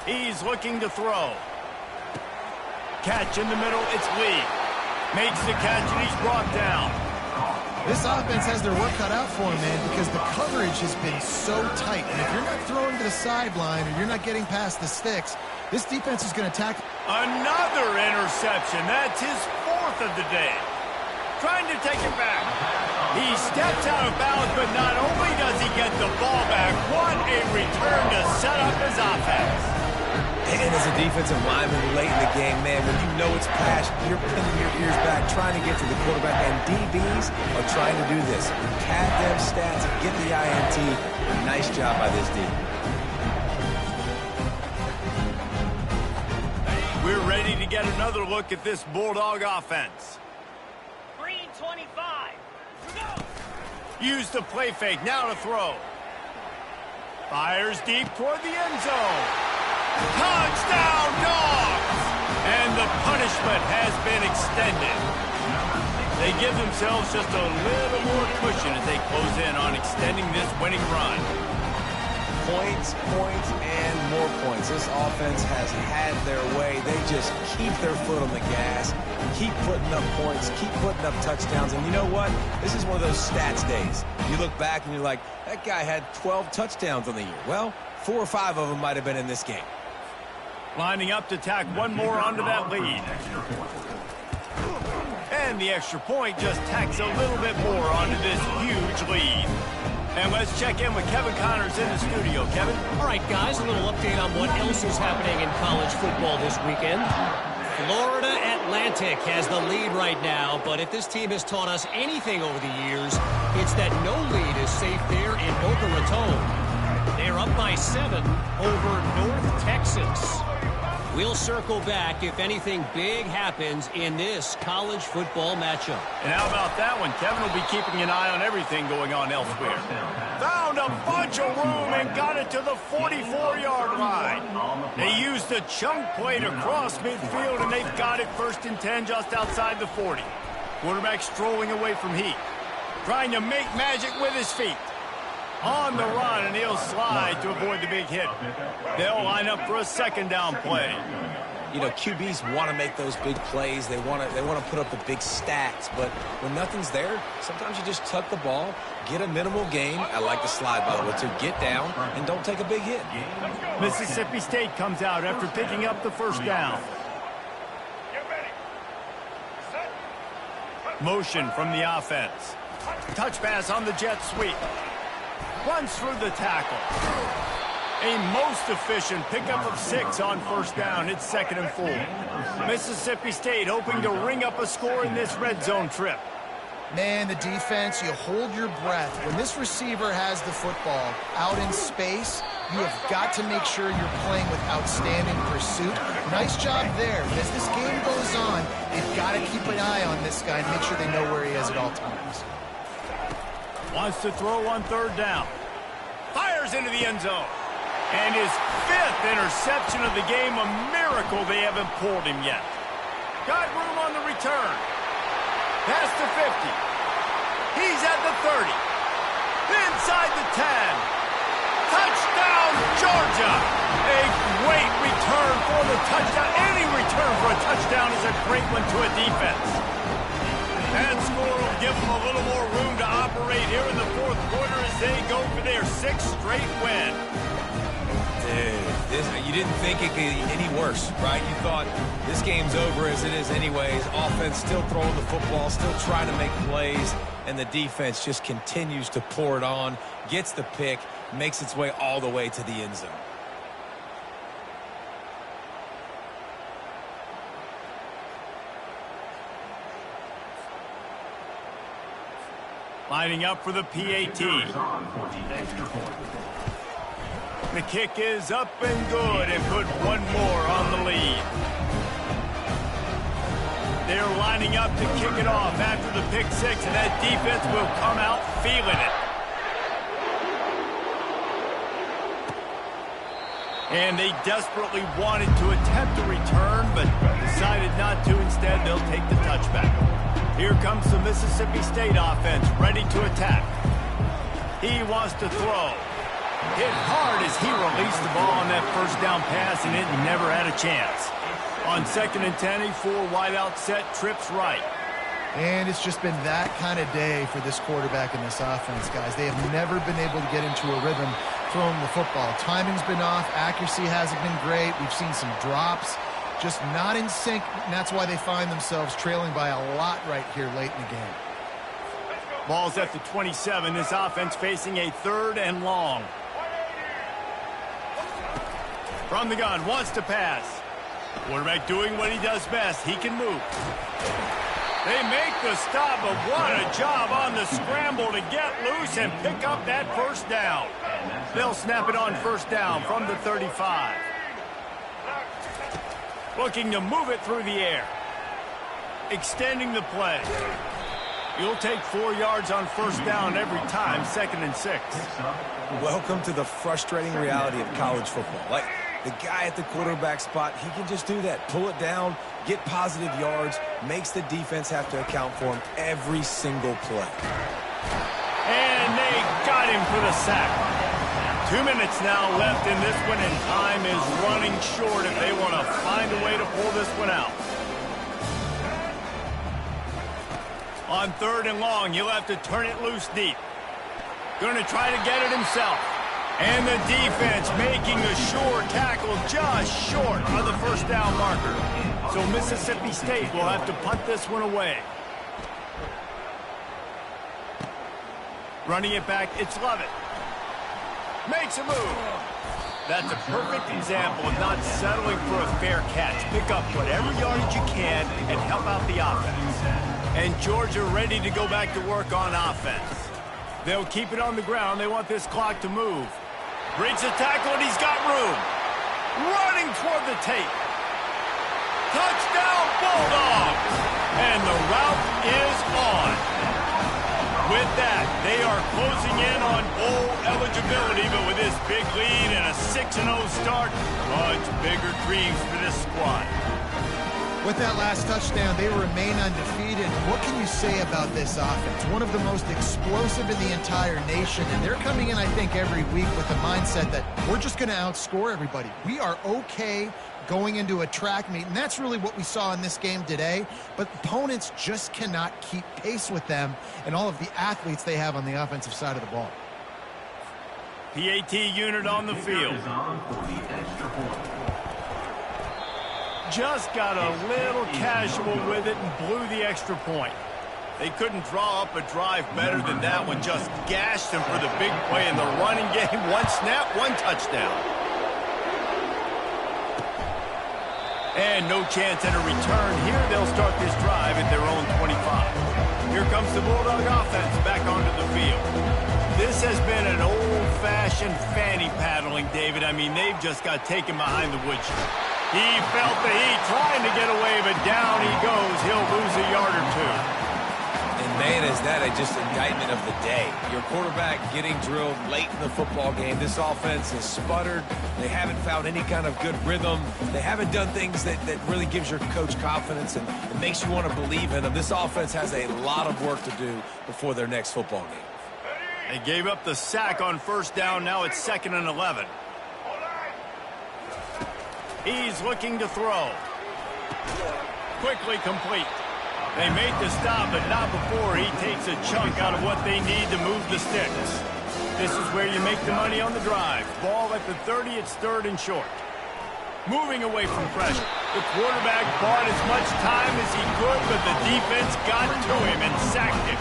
He's looking to throw. Catch in the middle, it's Lee. Makes the catch, and he's brought down. This offense has their work cut out for them, man, because the coverage has been so tight. And if you're not throwing to the sideline or you're not getting past the sticks, this defense is going to attack. Another interception. That's his 4th of the day. Trying to take it back. He steps out of bounds, but not only does he get the ball back, what a return to set up his offense. And as a defensive lineman late in the game, man, when you know it's past, you're pinning your ears back, trying to get to the quarterback, and DBs are trying to do this. Pad them stats, get the INT. Nice job by this D. We're ready to get another look at this Bulldog offense. Green 25. Go! Use the play fake, now to throw. Fires deep toward the end zone. Touchdown, Dogs! And the punishment has been extended. They give themselves just a little more cushion as they close in on extending this winning run. Points, points, and more points. This offense has had their way. They just keep their foot on the gas, keep putting up points, keep putting up touchdowns. And you know what? This is one of those stats days. You look back and you're like, that guy had 12 touchdowns on the year. Well, 4 or 5 of them might have been in this game. Lining up to tack one more onto that lead. And the extra point just tacks a little bit more onto this huge lead. And let's check in with Kevin Connors in the studio. Kevin? All right, guys, a little update on what else is happening in college football this weekend. Florida Atlantic has the lead right now, but if this team has taught us anything over the years, it's that no lead is safe there in Boca Raton. They're up by 7 over North Texas. We'll circle back if anything big happens in this college football matchup. And how about that one? Kevin will be keeping an eye on everything going on elsewhere. Found a bunch of room and got it to the 44-yard line. They used a chunk play to cross midfield, and they've got it 1st and 10 just outside the 40. Quarterback strolling away from heat. Trying to make magic with his feet. On the run, and he'll slide to avoid the big hit. They'll line up for a 2nd down play. You know, QBs want to make those big plays. They want to put up the big stats. But when nothing's there, sometimes you just tuck the ball, get a minimal gain. I like the slide, by the way, to get down and don't take a big hit. Mississippi State comes out after picking up the 1st down. Motion from the offense. Touch pass on the jet sweep. Runs through the tackle. A most efficient pickup of 6 on 1st down. It's 2nd and 4. Mississippi State hoping to ring up a score in this red zone trip. Man, the defense, you hold your breath. When this receiver has the football out in space, you have got to make sure you're playing with outstanding pursuit. Nice job there. But as this game goes on, they've got to keep an eye on this guy and make sure they know where he is at all times. Wants to throw on 3rd down. Fires into the end zone. And his 5th interception of the game, a miracle they haven't pulled him yet. Got room on the return. Past the 50. He's at the 30. Inside the 10. Touchdown, Georgia. A great return for the touchdown. Any return for a touchdown is a great one to a defense. That score will give them a little more room to operate here in the 4th quarter as they go for their 6th straight win. Dude, you didn't think it could get any worse, right? You thought this game's over as it is anyways. Offense still throwing the football, still trying to make plays, and the defense just continues to pour it on, gets the pick, makes its way all the way to the end zone. Lining up for the PAT. The kick is up and good and put one more on the lead. They're lining up to kick it off after the pick 6, and that defense will come out feeling it. And they desperately wanted to attempt a return, but decided not to. Instead, they'll take the touchback. Here comes the Mississippi State offense, ready to attack. He wants to throw. Hit hard as he released the ball on that 1st down pass, and it never had a chance. On 2nd and 10, a 4-wideout set, trips right. And it's just been that kind of day for this quarterback and this offense, guys. They have never been able to get into a rhythm throwing the football. Timing's been off. Accuracy hasn't been great. We've seen some drops. Just not in sync, and that's why they find themselves trailing by a lot right here late in the game. Ball's at the 27. This offense facing a 3rd and long. From the gun, wants to pass. Quarterback doing what he does best. He can move. They make the stop, but what a job on the scramble to get loose and pick up that 1st down. They'll snap it on 1st down from the 35. Looking to move it through the air. Extending the play. You'll take 4 yards on first down every time, 2nd and 6. Welcome to the frustrating reality of college football. Like, the guy at the quarterback spot, he can just do that. Pull it down, get positive yards, makes the defense have to account for him every single play. And they got him for the sack. 2 minutes now left in this one, and time is running short if they want to find a way to pull this one out. On 3rd and long, he'll have to turn it loose deep. Going to try to get it himself. And the defense making a sure tackle just short of the first down marker. So Mississippi State will have to punt this one away. Running it back, it's Lovett. Makes a move. That's a perfect example of not settling for a fair catch. Pick up whatever yardage you can and help out the offense. And Georgia ready to go back to work on offense. They'll keep it on the ground. They want this clock to move. Breaks the tackle, and he's got room. Running toward the tape. Touchdown, Bulldogs! And the route is on. With that, they are closing in on bowl eligibility, but with this big lead and a 6-0 start, much bigger dreams for this squad. With that last touchdown, they remain undefeated. What can you say about this offense? One of the most explosive in the entire nation, and they're coming in, I think, every week with the mindset that we're just going to outscore everybody. We are okay going into a track meet, and that's really what we saw in this game today, but opponents just cannot keep pace with them and all of the athletes they have on the offensive side of the ball. PAT unit on the field. Just got a little casual with it and blew the extra point. They couldn't draw up a drive better than that one. Just gashed them for the big play in the running game. 1 snap, 1 touchdown. And no chance at a return here. They'll start this drive at their own 25. Here comes the Bulldog offense back onto the field. This has been an old-fashioned fanny paddling, David. I mean, they've just got taken behind the woodshed. He felt the heat, trying to get away, but down he goes. He'll lose a yard or 2. And, man, is that just indictment of the day. Your quarterback getting drilled late in the football game. This offense has sputtered. They haven't found any kind of good rhythm. They haven't done things that really gives your coach confidence and it makes you want to believe in them. This offense has a lot of work to do before their next football game. They gave up the sack on first down. Now it's 2nd and 11. He's looking to throw. Quickly complete. They made the stop, but not before he takes a chunk out of what they need to move the sticks. This is where you make the money on the drive. Ball at the 30, it's 3rd and short. Moving away from pressure. The quarterback bought as much time as he could, but the defense got to him and sacked him.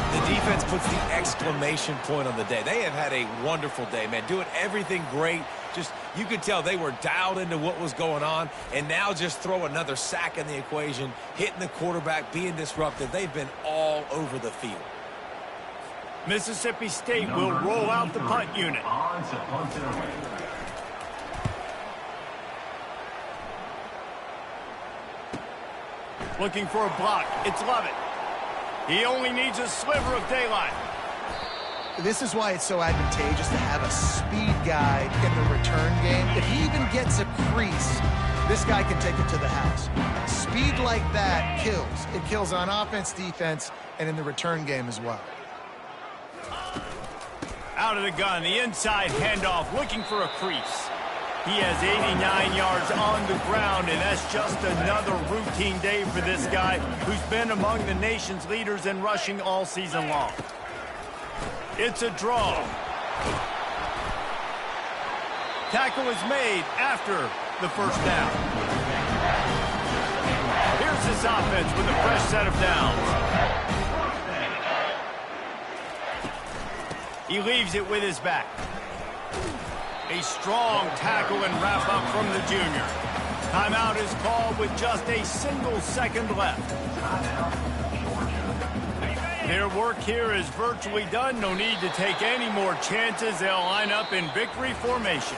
The defense puts the exclamation point on the day. They have had a wonderful day, man. Doing everything great. Just, you could tell they were dialed into what was going on, and now just throw another sack in the equation, hitting the quarterback, being disruptive. They've been all over the field. Mississippi State will roll out the punt unit. Looking for a block. It's Lovett. He only needs a sliver of daylight. This is why it's so advantageous to have a speed guy in the return game. If he even gets a crease, this guy can take it to the house. Speed like that kills. It kills on offense, defense, and in the return game as well. Out of the gun, the inside handoff, looking for a crease. He has 89 yards on the ground, and that's just another routine day for this guy who's been among the nation's leaders in rushing all season long. It's a draw. Tackle is made after the first down. Here's this offense with a fresh set of downs. He leaves it with his back. A strong tackle and wrap-up from the junior. Timeout is called with just a single second left. Their work here is virtually done. No need to take any more chances. They'll line up in victory formation.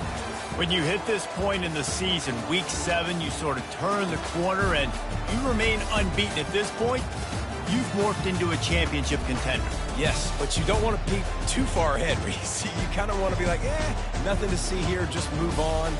When you hit this point in the season, week 7, you sort of turn the corner and you remain unbeaten at this point. You've morphed into a championship contender. Yes, but you don't want to peek too far ahead, Reese. You kind of want to be like, nothing to see here, just move on.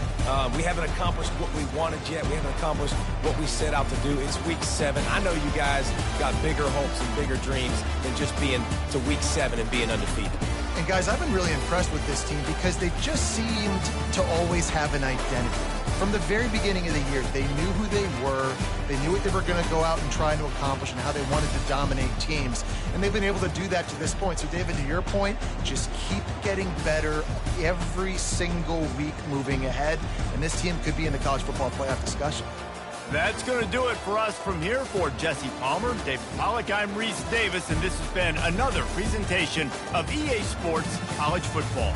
We haven't accomplished what we wanted yet. We haven't accomplished what we set out to do. It's week 7. I know you guys got bigger hopes and bigger dreams than just being to week 7 and being undefeated. And guys, I've been really impressed with this team because they just seemed to always have an identity. From the very beginning of the year, they knew who they were, they knew what they were going to go out and try to accomplish and how they wanted to dominate teams. And they've been able to do that to this point. So, David, to your point, just keep getting better every single week moving ahead. And this team could be in the college football playoff discussion. That's going to do it for us from here. For Jesse Palmer, David Pollack, I'm Reese Davis, and this has been another presentation of EA Sports College Football.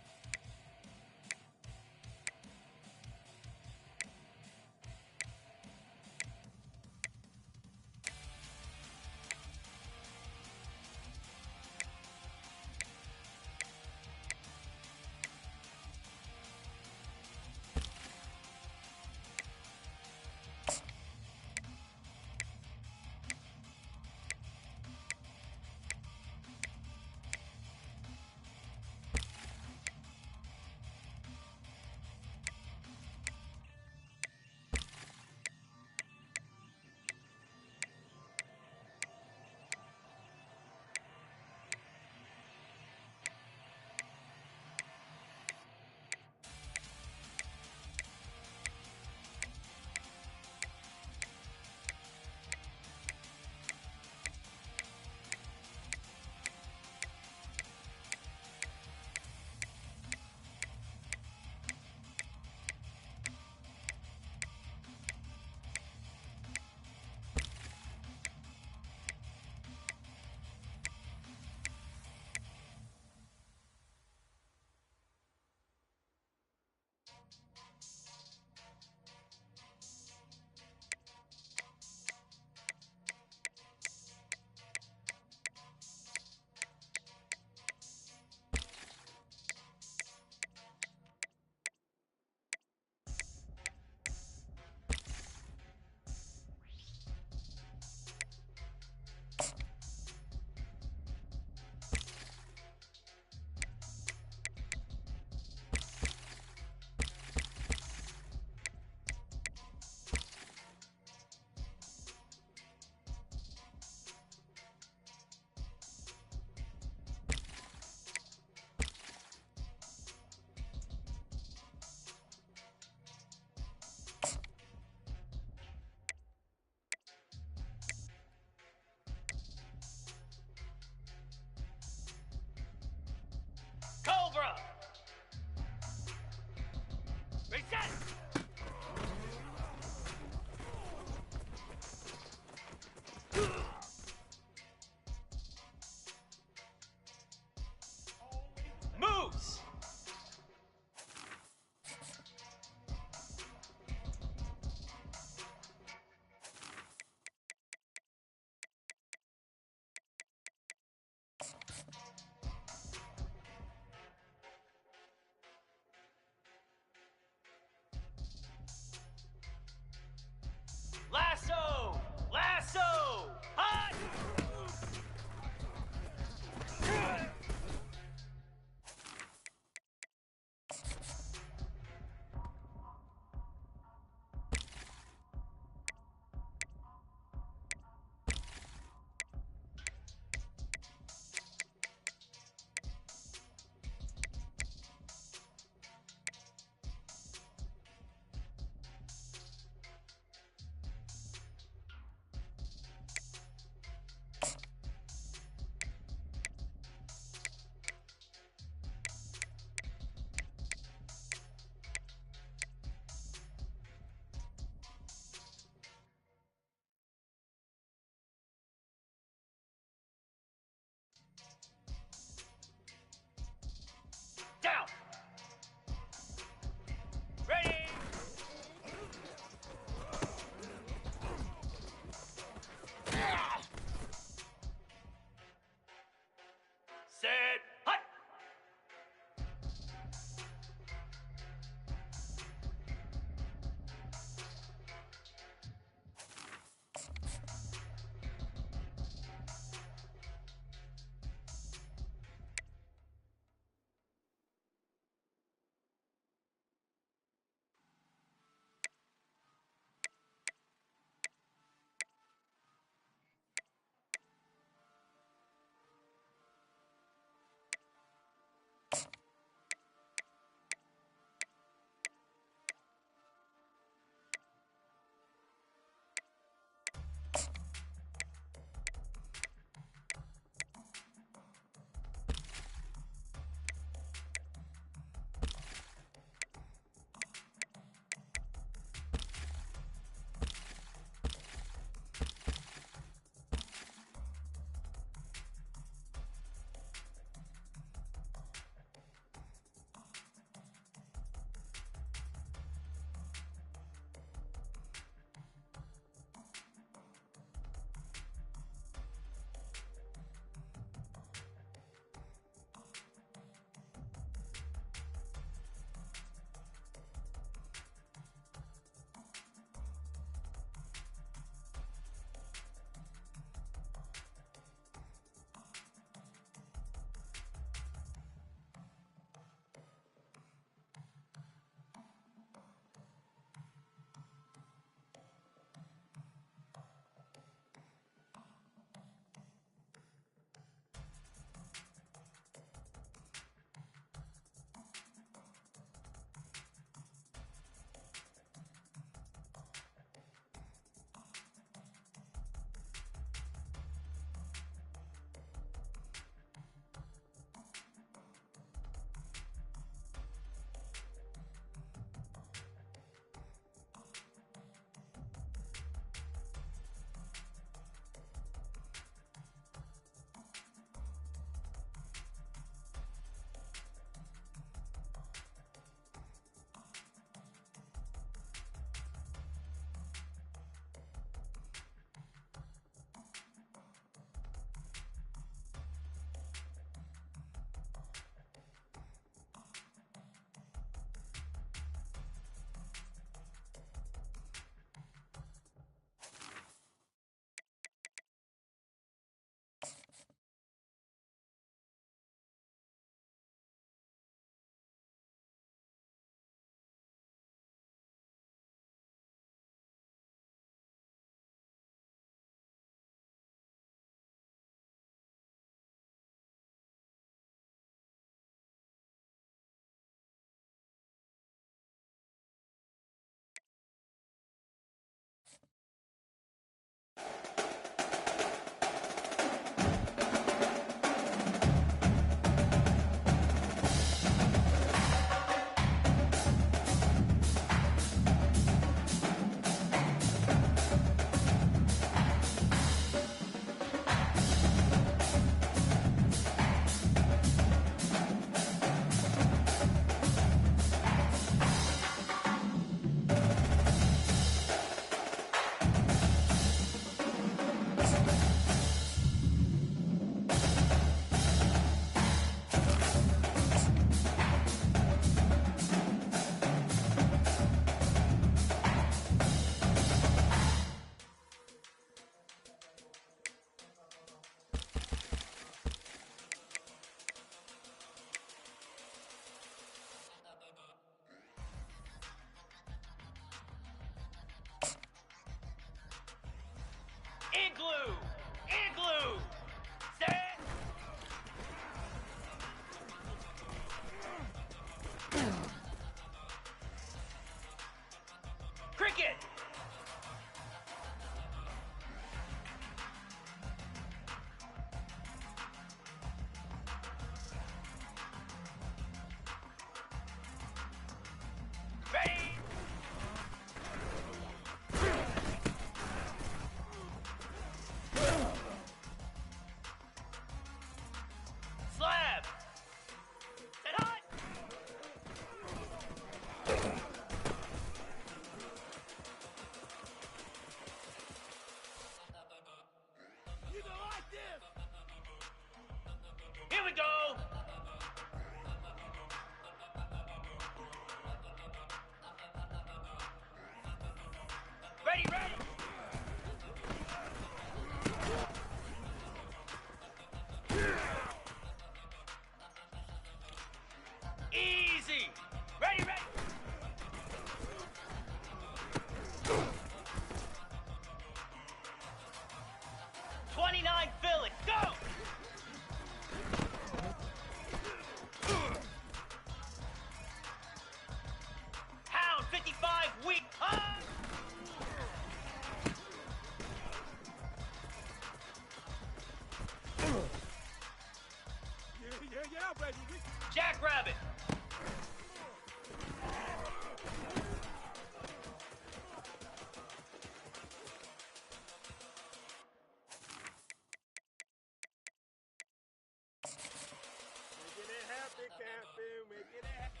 it happen, make it happen.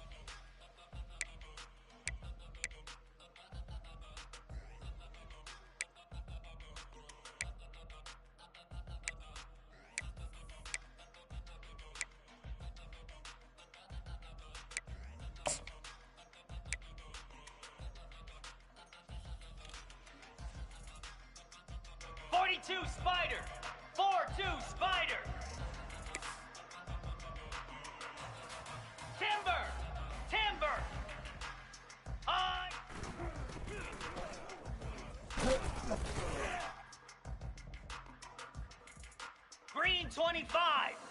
Spider! 4-2 Spider! Timber! Timber! Green 25!